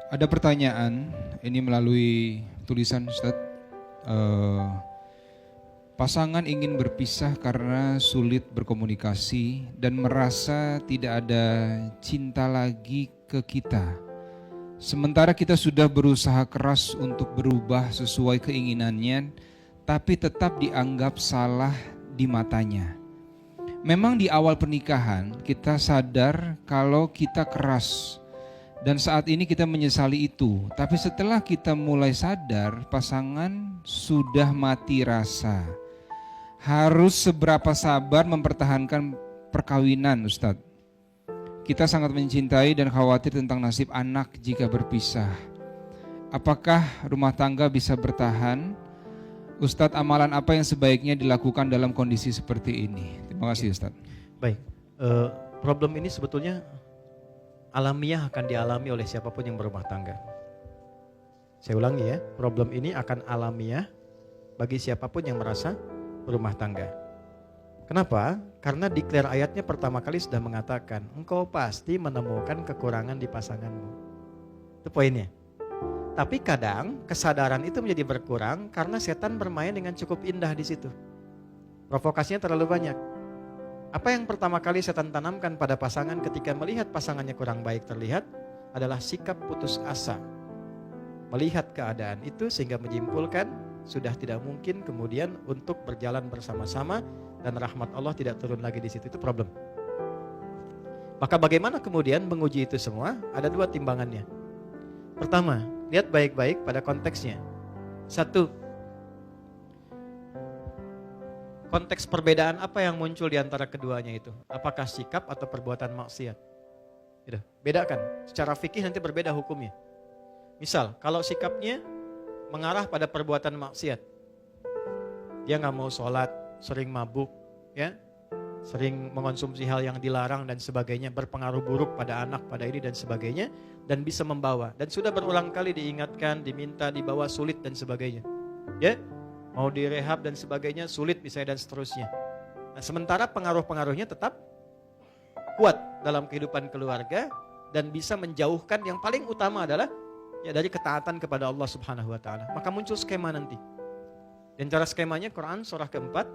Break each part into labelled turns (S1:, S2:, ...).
S1: Ada pertanyaan, ini melalui tulisan Ustadz. Pasangan ingin berpisah karena sulit berkomunikasi dan merasa tidak ada cinta lagi ke kita. Sementara kita sudah berusaha keras untuk berubah sesuai keinginannya, tapi tetap dianggap salah di matanya. Memang di awal pernikahan kita sadar kalau kita keras, dan saat ini kita menyesali itu. Tapi setelah kita mulai sadar, pasangan sudah mati rasa. Harus seberapa sabar mempertahankan perkawinan, Ustadz? Kita sangat mencintai dan khawatir tentang nasib anak jika berpisah. Apakah rumah tangga bisa bertahan? Ustadz, amalan apa yang sebaiknya dilakukan dalam kondisi seperti ini? Terima kasih, Ustadz.
S2: Baik, problem ini sebetulnya alamiah akan dialami oleh siapapun yang berumah tangga. Saya ulangi ya, problem ini akan alamiah bagi siapapun yang merasa berumah tangga. Kenapa? Karena declare ayatnya pertama kali sudah mengatakan, engkau pasti menemukan kekurangan di pasanganmu. Itu poinnya. Tapi kadang kesadaran itu menjadi berkurang karena setan bermain dengan cukup indah di situ. Provokasinya terlalu banyak. Apa yang pertama kali setan tanamkan pada pasangan ketika melihat pasangannya kurang baik terlihat adalah sikap putus asa. Melihat keadaan itu sehingga menyimpulkan sudah tidak mungkin kemudian untuk berjalan bersama-sama dan rahmat Allah tidak turun lagi di situ. Itu problem. Maka bagaimana kemudian menguji itu semua? Ada dua timbangannya. Pertama, lihat baik-baik pada konteksnya. Satu, konteks perbedaan apa yang muncul di antara keduanya itu? Apakah sikap atau perbuatan maksiat? Gitu. Bedakan. Secara fikih nanti berbeda hukumnya. Misal, kalau sikapnya mengarah pada perbuatan maksiat, dia nggak mau sholat, sering mabuk, ya, sering mengonsumsi hal yang dilarang dan sebagainya, berpengaruh buruk pada anak, pada ini dan sebagainya, dan bisa membawa. Dan sudah berulang kali diingatkan, diminta, dibawa, sulit dan sebagainya. Ya, mau direhab dan sebagainya, sulit misalnya dan seterusnya. Nah, sementara pengaruh-pengaruhnya tetap kuat dalam kehidupan keluarga dan bisa menjauhkan, yang paling utama adalah ya dari ketaatan kepada Allah Subhanahu wa taala. Maka muncul skema nanti. Dan cara skemanya Quran surah keempat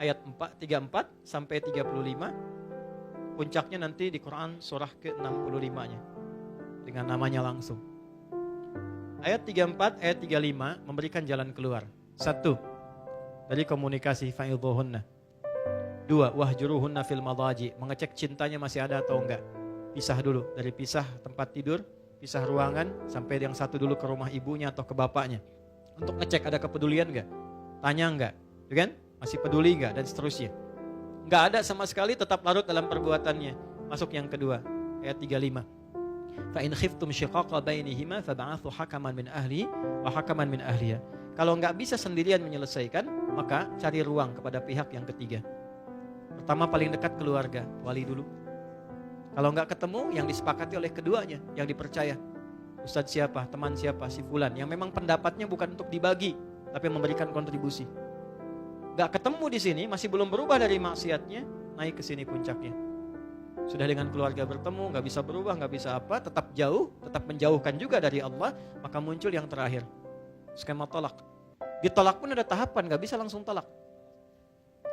S2: ayat 34 sampai 35. Puncaknya nanti di Quran surah ke-65-nya dengan namanya langsung. Ayat 34, ayat 35 memberikan jalan keluar. 1. Dari komunikasi fa'idhuhunna. 2. Wahjuruhunna fil madaji, mengecek cintanya masih ada atau enggak. Pisah dulu, dari pisah tempat tidur, pisah ruangan, sampai yang satu dulu ke rumah ibunya atau ke bapaknya. Untuk ngecek ada kepedulian enggak, tanya enggak, ya kan? Masih peduli enggak, dan seterusnya. Enggak ada sama sekali, tetap larut dalam perbuatannya. Masuk yang kedua, ayat 35. Fa in khiftum shiqaqa bainihima fab'athu hakaman min ahli wa hakaman min ahliha. Kalau enggak bisa sendirian menyelesaikan, maka cari ruang kepada pihak yang ketiga. Pertama paling dekat keluarga, wali dulu. Kalau enggak ketemu, yang disepakati oleh keduanya, yang dipercaya. Ustadz siapa, teman siapa, si fulan, yang memang pendapatnya bukan untuk dibagi, tapi memberikan kontribusi. Enggak ketemu di sini, masih belum berubah dari maksiatnya, naik ke sini puncaknya. Sudah dengan keluarga bertemu, enggak bisa berubah, enggak bisa apa, tetap jauh, tetap menjauhkan juga dari Allah, maka muncul yang terakhir, skema tolak. Ditolak pun ada tahapan, enggak bisa langsung tolak.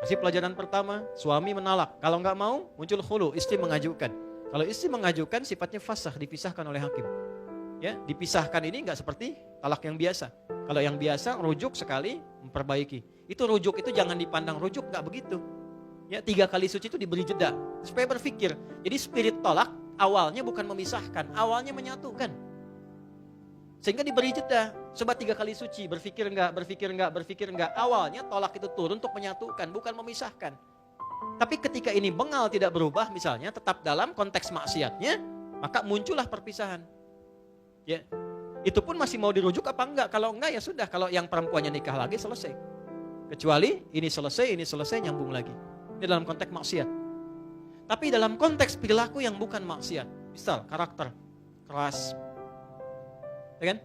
S2: Kasih pelajaran pertama, suami menolak. Kalau enggak mau, muncul khulu, istri mengajukan. Kalau istri mengajukan sifatnya fasakh, dipisahkan oleh hakim. Ya, dipisahkan ini enggak seperti talak yang biasa. Kalau yang biasa rujuk sekali, memperbaiki. Itu rujuk itu jangan dipandang rujuk, enggak begitu. Ya, 3 kali suci itu diberi jeda supaya berpikir. Jadi spirit tolak awalnya bukan memisahkan, awalnya menyatukan. Sehingga diberi jeda. Coba 3 kali suci, berpikir enggak, berpikir enggak, berpikir enggak. Awalnya tolak itu turun untuk menyatukan, bukan memisahkan. Tapi ketika ini bengal tidak berubah misalnya, tetap dalam konteks maksiatnya, maka muncullah perpisahan. Ya, itu pun masih mau dirujuk apa enggak? Kalau enggak ya sudah, kalau yang perempuannya nikah lagi selesai. Kecuali ini selesai nyambung lagi. Ini dalam konteks maksiat. Tapi dalam konteks perilaku yang bukan maksiat, misal karakter keras, ya kan?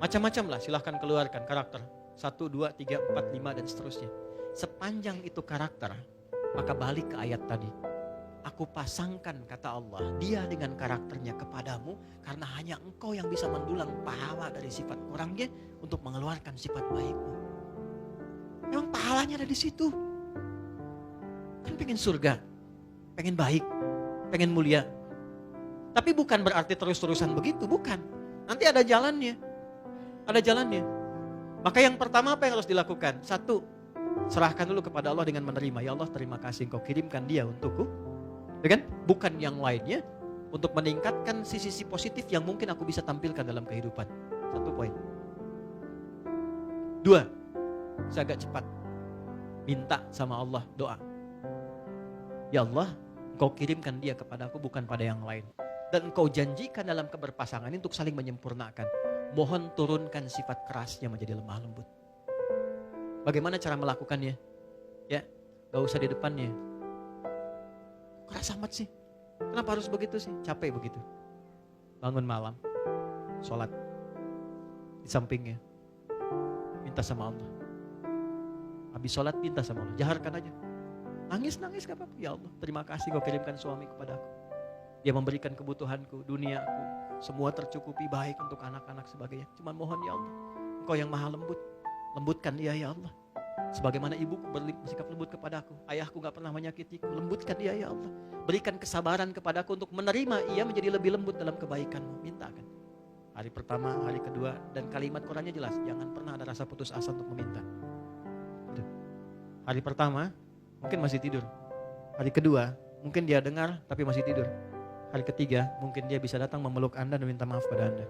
S2: Macam-macam lah, silahkan keluarkan karakter 1, 2, 3, 4, 5 dan seterusnya. Sepanjang itu karakter, maka balik ke ayat tadi. Aku pasangkan, kata Allah, dia dengan karakternya kepadamu karena hanya engkau yang bisa mendulang pahala dari sifat kurangnya untuk mengeluarkan sifat baikmu. Memang pahalanya ada di situ. Kan pengen surga, pengen baik, pengen mulia. Tapi bukan berarti terus-terusan begitu, bukan. Nanti ada jalannya. Ada jalannya. Maka yang pertama apa yang harus dilakukan? Satu, serahkan dulu kepada Allah dengan menerima. Ya Allah, terima kasih engkau kirimkan dia untukku. Ya kan? Bukan yang lainnya, untuk meningkatkan sisi-sisi positif yang mungkin aku bisa tampilkan dalam kehidupan. Satu poin. Dua, saya agak cepat. Minta sama Allah, doa. Ya Allah, engkau kirimkan dia kepada aku, bukan pada yang lain. Dan engkau janjikan dalam keberpasangan ini untuk saling menyempurnakan. Mohon turunkan sifat kerasnya menjadi lemah lembut. Bagaimana cara melakukannya? Ya, gak usah di depannya. Keras amat sih. Kenapa harus begitu sih? Capek begitu. Bangun malam, sholat. Di sampingnya, minta sama Allah. Habis sholat minta sama Allah. Jaharkan aja. Nangis gak apa-apa. Ya Allah, terima kasih kau kirimkan suami kepada aku. Dia memberikan kebutuhanku, duniaku. Semua tercukupi baik untuk anak-anak sebagainya. Cuma mohon ya Allah, engkau yang maha lembut. Lembutkan dia ya Allah. Sebagaimana ibuku bersikap lembut kepadaku. Ayahku gak pernah menyakitiku. Lembutkan dia ya Allah. Berikan kesabaran kepadaku untuk menerima ia menjadi lebih lembut dalam kebaikanmu. Mintakan. Hari pertama, hari kedua. Dan kalimat Qurannya jelas. Jangan pernah ada rasa putus asa untuk meminta. Hari pertama mungkin masih tidur. Hari kedua mungkin dia dengar tapi masih tidur. Hari ketiga mungkin dia bisa datang memeluk Anda dan minta maaf pada Anda.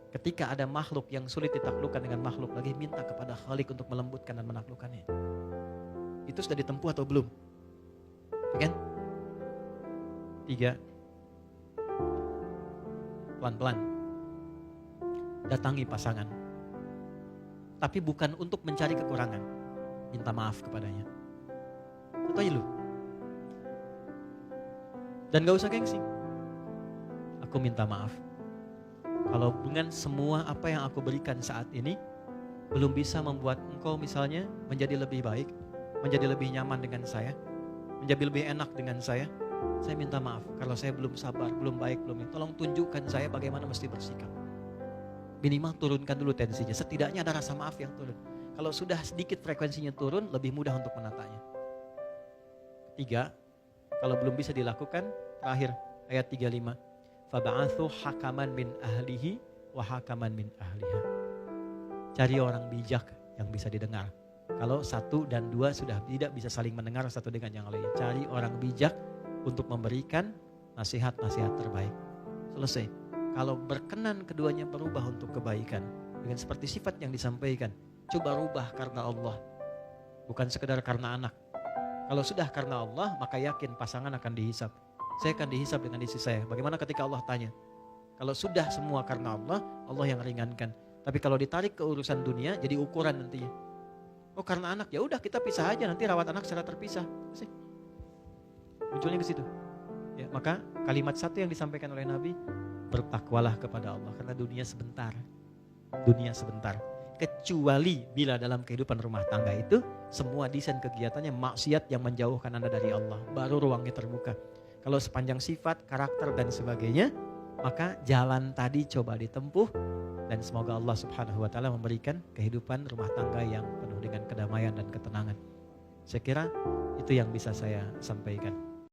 S2: Ketika ada makhluk yang sulit ditaklukkan dengan makhluk lagi, minta kepada Khalik untuk melembutkan dan menaklukkannya. Itu sudah ditempuh atau belum? Ya kan? 3. Pelan-pelan datangi pasangan. Tapi bukan untuk mencari kekurangan. Minta maaf kepadanya. Itu aja lu. Dan gak usah gengsi. Aku minta maaf. Kalau dengan semua apa yang aku berikan saat ini belum bisa membuat engkau misalnya menjadi lebih baik, menjadi lebih nyaman dengan saya, menjadi lebih enak dengan saya minta maaf. Kalau saya belum sabar, belum baik, belum ini, tolong tunjukkan saya bagaimana mesti bersikap. Minimal turunkan dulu tensinya, setidaknya ada rasa maaf yang turun. Kalau sudah sedikit frekuensinya turun, lebih mudah untuk menatanya. 3, kalau belum bisa dilakukan, terakhir ayat 35. Faba'athu hakaman min ahlihi wa hakaman min ahliha. Cari orang bijak yang bisa didengar. Kalau 1 dan 2 sudah tidak bisa saling mendengar satu dengan yang lain. Cari orang bijak untuk memberikan nasihat-nasihat terbaik. Selesai. Kalau berkenan keduanya berubah untuk kebaikan. Dengan seperti sifat yang disampaikan. Coba rubah karena Allah. Bukan sekedar karena anak. Kalau sudah karena Allah, maka yakin pasangan akan dihisap. Saya akan dihisap dengan istri saya. Bagaimana ketika Allah tanya? Kalau sudah semua karena Allah, Allah yang ringankan. Tapi kalau ditarik ke urusan dunia, jadi ukuran nantinya. Oh karena anak, ya udah kita pisah aja, nanti rawat anak secara terpisah. Sih. Munculnya ke situ. Ya, maka kalimat 1 yang disampaikan oleh Nabi, bertakwalah kepada Allah karena dunia sebentar. Dunia sebentar. Kecuali bila dalam kehidupan rumah tangga itu semua desain kegiatannya maksiat yang menjauhkan Anda dari Allah, baru ruangnya terbuka. Kalau sepanjang sifat, karakter dan sebagainya, maka jalan tadi coba ditempuh dan semoga Allah Subhanahu wa taala memberikan kehidupan rumah tangga yang penuh dengan kedamaian dan ketenangan. Saya kira itu yang bisa saya sampaikan.